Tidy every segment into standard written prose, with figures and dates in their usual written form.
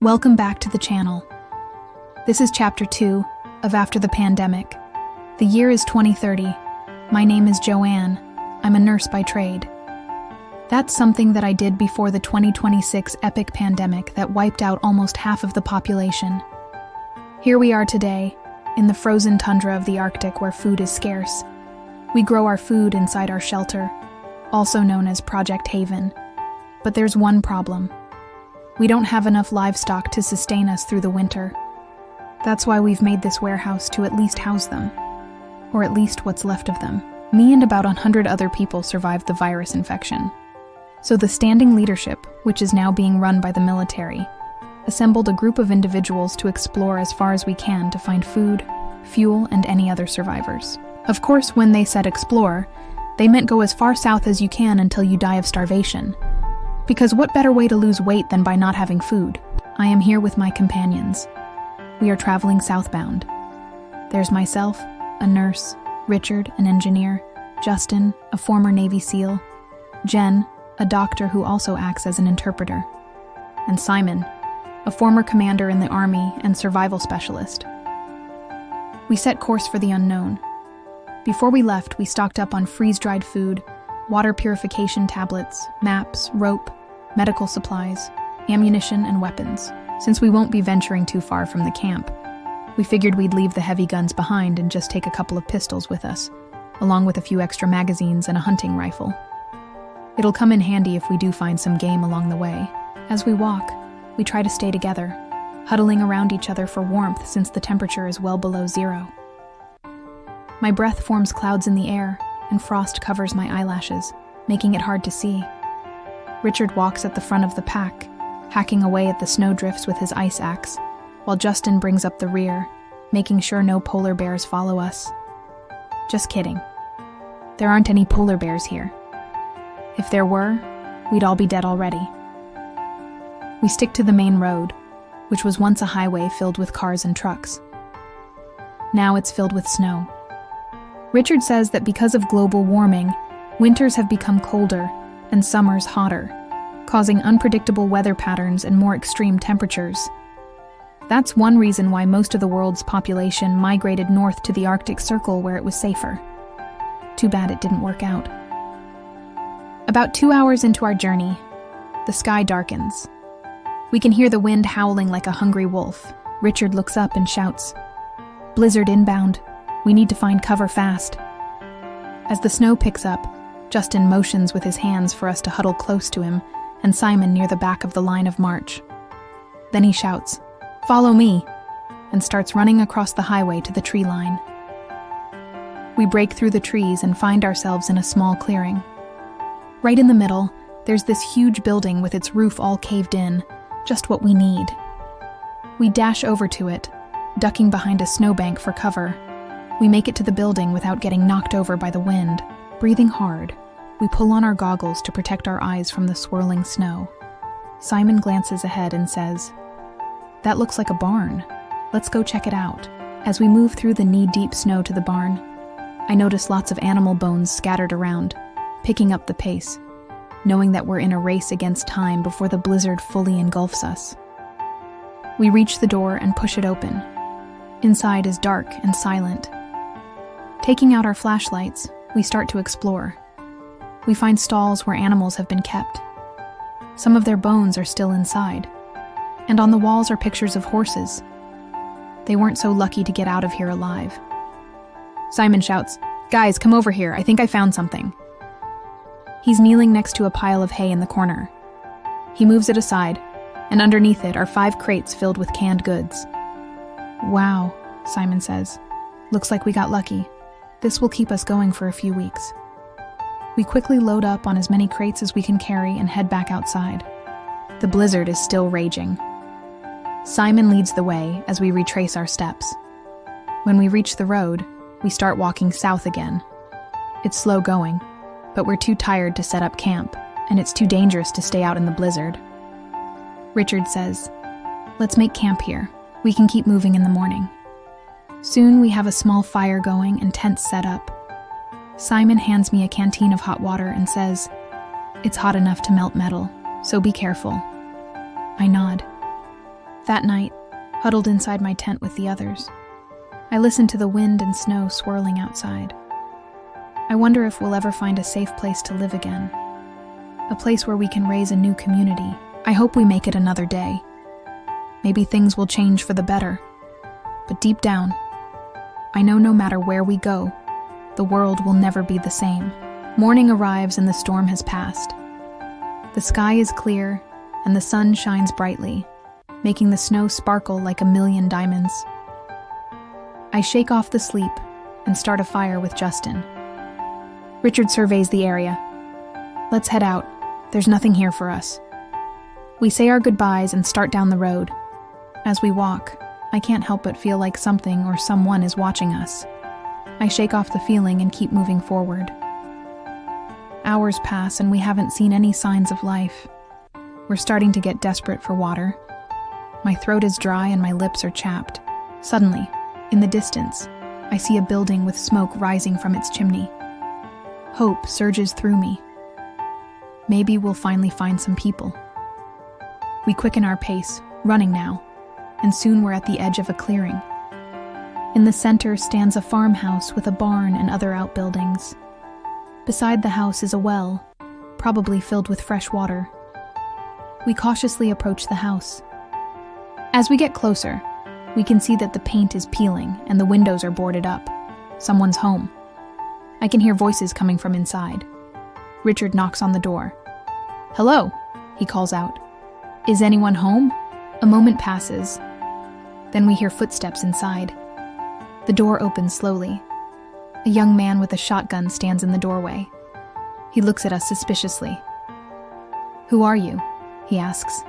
Welcome back to the channel. This is Chapter 2 of After the Pandemic. The year is 2030. My name is Joanne. I'm a nurse by trade. That's something that I did before the 2026 epic pandemic that wiped out almost half of the population. Here we are today, in the frozen tundra of the Arctic where food is scarce. We grow our food inside our shelter, also known as Project Haven. But there's one problem. We don't have enough livestock to sustain us through the winter. That's why we've made this warehouse to at least house them. Or at least what's left of them. Me and about 100 other people survived the virus infection. So the standing leadership, which is now being run by the military, assembled a group of individuals to explore as far as we can to find food, fuel, and any other survivors. Of course, when they said explore, they meant go as far south as you can until you die of starvation. Because what better way to lose weight than by not having food? I am here with my companions. We are traveling southbound. There's myself, a nurse, Richard, an engineer, Justin, a former Navy SEAL, Jen, a doctor who also acts as an interpreter, and Simon, a former commander in the Army and survival specialist. We set course for the unknown. Before we left, we stocked up on freeze-dried food, water purification tablets, maps, rope, medical supplies, ammunition, and weapons. Since we won't be venturing too far from the camp, we figured we'd leave the heavy guns behind and just take a couple of pistols with us, along with a few extra magazines and a hunting rifle. It'll come in handy if we do find some game along the way. As we walk, we try to stay together, huddling around each other for warmth since the temperature is well below zero. My breath forms clouds in the air, and frost covers my eyelashes, making it hard to see. Richard walks at the front of the pack, hacking away at the snowdrifts with his ice axe, while Justin brings up the rear, making sure no polar bears follow us. Just kidding. There aren't any polar bears here. If there were, we'd all be dead already. We stick to the main road, which was once a highway filled with cars and trucks. Now it's filled with snow. Richard says that because of global warming, winters have become colder and summers hotter, causing unpredictable weather patterns and more extreme temperatures. That's one reason why most of the world's population migrated north to the Arctic Circle where it was safer. Too bad it didn't work out. About 2 hours into our journey, the sky darkens. We can hear the wind howling like a hungry wolf. Richard looks up and shouts, "Blizzard inbound. We need to find cover fast." As the snow picks up, Justin motions with his hands for us to huddle close to him and Simon near the back of the line of march. Then he shouts, "Follow me," and starts running across the highway to the tree line. We break through the trees and find ourselves in a small clearing. Right in the middle, there's this huge building with its roof all caved in, just what we need. We dash over to it, ducking behind a snowbank for cover. We make it to the building without getting knocked over by the wind. Breathing hard, we pull on our goggles to protect our eyes from the swirling snow. Simon glances ahead and says, "That looks like a barn. Let's go check it out." As we move through the knee-deep snow to the barn, I notice lots of animal bones scattered around, picking up the pace, knowing that we're in a race against time before the blizzard fully engulfs us. We reach the door and push it open. Inside is dark and silent. Taking out our flashlights, we start to explore. We find stalls where animals have been kept. Some of their bones are still inside, and on the walls are pictures of horses. They weren't so lucky to get out of here alive. Simon shouts, "Guys, come over here, I think I found something." He's kneeling next to a pile of hay in the corner. He moves it aside, and underneath it are 5 crates filled with canned goods. "Wow," Simon says. "Looks like we got lucky. This will keep us going for a few weeks." We quickly load up on as many crates as we can carry and head back outside. The blizzard is still raging. Simon leads the way as we retrace our steps. When we reach the road, we start walking south again. It's slow going, but we're too tired to set up camp, and it's too dangerous to stay out in the blizzard. Richard says, "Let's make camp here. We can keep moving in the morning." Soon we have a small fire going and tents set up. Simon hands me a canteen of hot water and says, "It's hot enough to melt metal, so be careful." I nod. That night, huddled inside my tent with the others, I listened to the wind and snow swirling outside. I wonder if we'll ever find a safe place to live again, a place where we can raise a new community. I hope we make it another day. Maybe things will change for the better, but deep down, I know no matter where we go, the world will never be the same. Morning arrives and the storm has passed. The sky is clear and the sun shines brightly, making the snow sparkle like a million diamonds. I shake off the sleep and start a fire with Justin. Richard surveys the area. Let's head out. There's nothing here for us. We say our goodbyes and start down the road. As we walk, I can't help but feel like something or someone is watching us. I shake off the feeling and keep moving forward. Hours pass and we haven't seen any signs of life. We're starting to get desperate for water. My throat is dry and my lips are chapped. Suddenly, in the distance, I see a building with smoke rising from its chimney. Hope surges through me. Maybe we'll finally find some people. We quicken our pace, running now, and soon we're at the edge of a clearing. In the center stands a farmhouse with a barn and other outbuildings. Beside the house is a well, probably filled with fresh water. We cautiously approach the house. As we get closer, we can see that the paint is peeling and the windows are boarded up. Someone's home. I can hear voices coming from inside. Richard knocks on the door. "Hello," he calls out. "Is anyone home?" A moment passes. Then we hear footsteps inside. The door opens slowly. A young man with a shotgun stands in the doorway. He looks at us suspiciously. "Who are you?" he asks.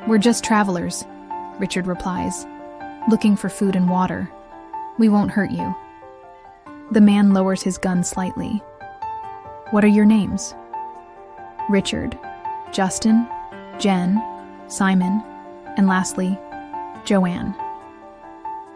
"We're just travelers," Richard replies, "looking for food and water. We won't hurt you." The man lowers his gun slightly. "What are your names?" "Richard, Justin, Jen, Simon, and lastly, Joanne."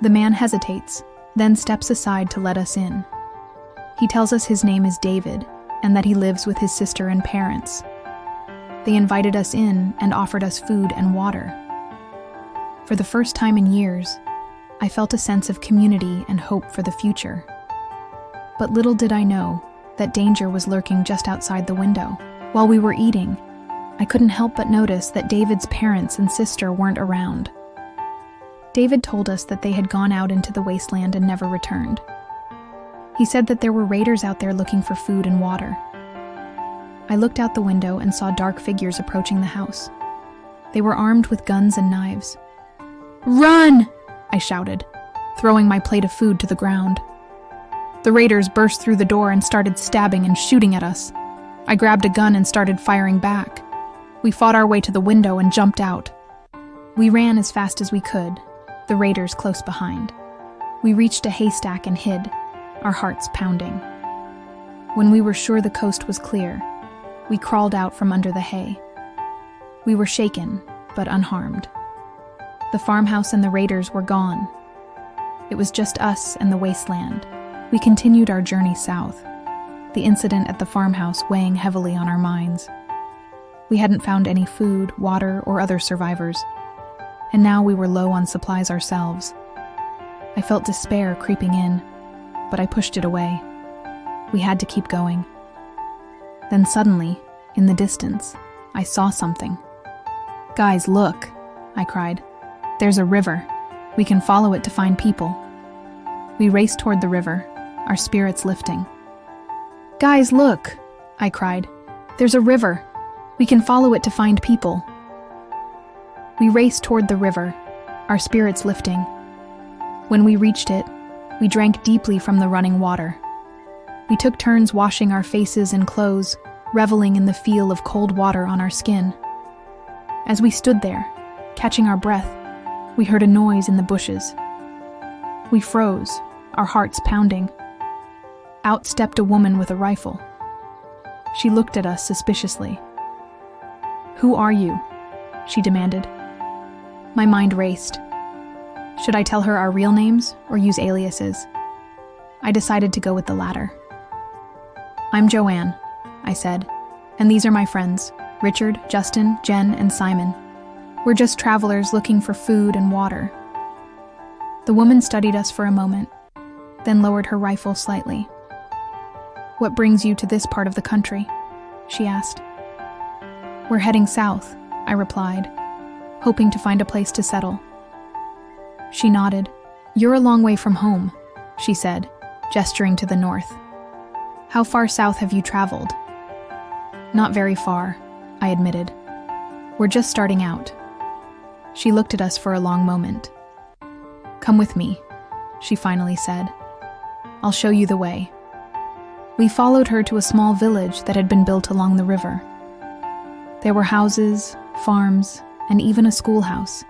The man hesitates, then steps aside to let us in. He tells us his name is David and that he lives with his sister and parents. They invited us in and offered us food and water. For the first time in years, I felt a sense of community and hope for the future. But little did I know that danger was lurking just outside the window. While we were eating, I couldn't help but notice that David's parents and sister weren't around. David told us that they had gone out into the wasteland and never returned. He said that there were raiders out there looking for food and water. I looked out the window and saw dark figures approaching the house. They were armed with guns and knives. "Run!" I shouted, throwing my plate of food to the ground. The raiders burst through the door and started stabbing and shooting at us. I grabbed a gun and started firing back. We fought our way to the window and jumped out. We ran as fast as we could, the raiders close behind. We reached a haystack and hid, our hearts pounding. When we were sure the coast was clear, we crawled out from under the hay. We were shaken, but unharmed. The farmhouse and the raiders were gone. It was just us and the wasteland. We continued our journey south, the incident at the farmhouse weighing heavily on our minds. We hadn't found any food, water, or other survivors, and now we were low on supplies ourselves. I felt despair creeping in, but I pushed it away. We had to keep going. Then suddenly, in the distance, I saw something. "Guys, look," I cried. "There's a river. We can follow it to find people." We raced toward the river, our spirits lifting. "Guys, look," I cried. "There's a river. We can follow it to find people." We raced toward the river, our spirits lifting. When we reached it, we drank deeply from the running water. We took turns washing our faces and clothes, reveling in the feel of cold water on our skin. As we stood there, catching our breath, we heard a noise in the bushes. We froze, our hearts pounding. Out stepped a woman with a rifle. She looked at us suspiciously. "Who are you?" she demanded. My mind raced. Should I tell her our real names or use aliases? I decided to go with the latter. "I'm Joanne," I said, "and these are my friends, Richard, Justin, Jen, and Simon." We're just travelers looking for food and water." The woman studied us for a moment, then lowered her rifle slightly. "What brings you to this part of the country?" she asked. "We're heading south," I replied, hoping to find a place to settle. She nodded. "You're a long way from home," she said, gesturing to the north. "How far south have you traveled?" "Not very far," I admitted. "We're just starting out." She looked at us for a long moment. "Come with me," she finally said. "I'll show you the way." We followed her to a small village that had been built along the river. There were houses, farms, and even a schoolhouse.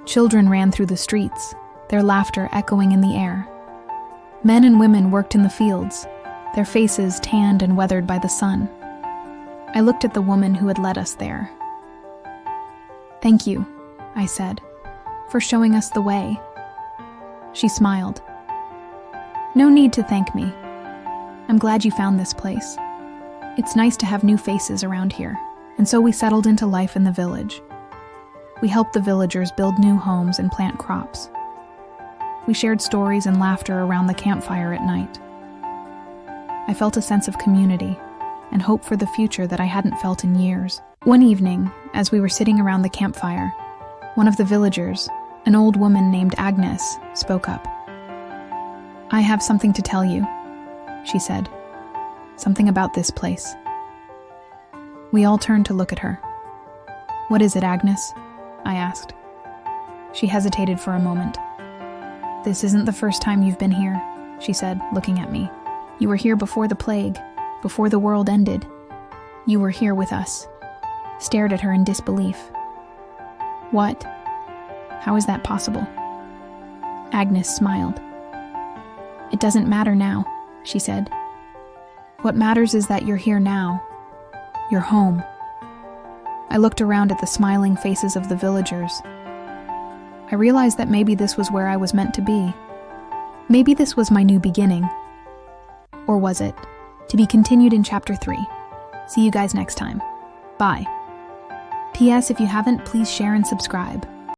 Children ran through the streets, their laughter echoing in the air. Men and women worked in the fields, their faces tanned and weathered by the sun. I looked at the woman who had led us there. "Thank you," I said, "for showing us the way." She smiled. "No need to thank me. I'm glad you found this place. It's nice to have new faces around here." And so we settled into life in the village. We helped the villagers build new homes and plant crops. We shared stories and laughter around the campfire at night. I felt a sense of community and hope for the future that I hadn't felt in years. One evening, as we were sitting around the campfire, one of the villagers, an old woman named Agnes, spoke up. "I have something to tell you," she said. "Something about this place." We all turned to look at her. "What is it, Agnes?" I asked. She hesitated for a moment. "This isn't the first time you've been here," she said, looking at me. "You were here before the plague, before the world ended. You were here with us." Stared at her in disbelief. "What? How is that possible?" Agnes smiled. "It doesn't matter now," she said. "What matters is that you're here now. You're home." I looked around at the smiling faces of the villagers. I realized that maybe this was where I was meant to be. Maybe this was my new beginning. Or was it? To be continued in Chapter 3. See you guys next time. Bye. P.S. If you haven't, please share and subscribe.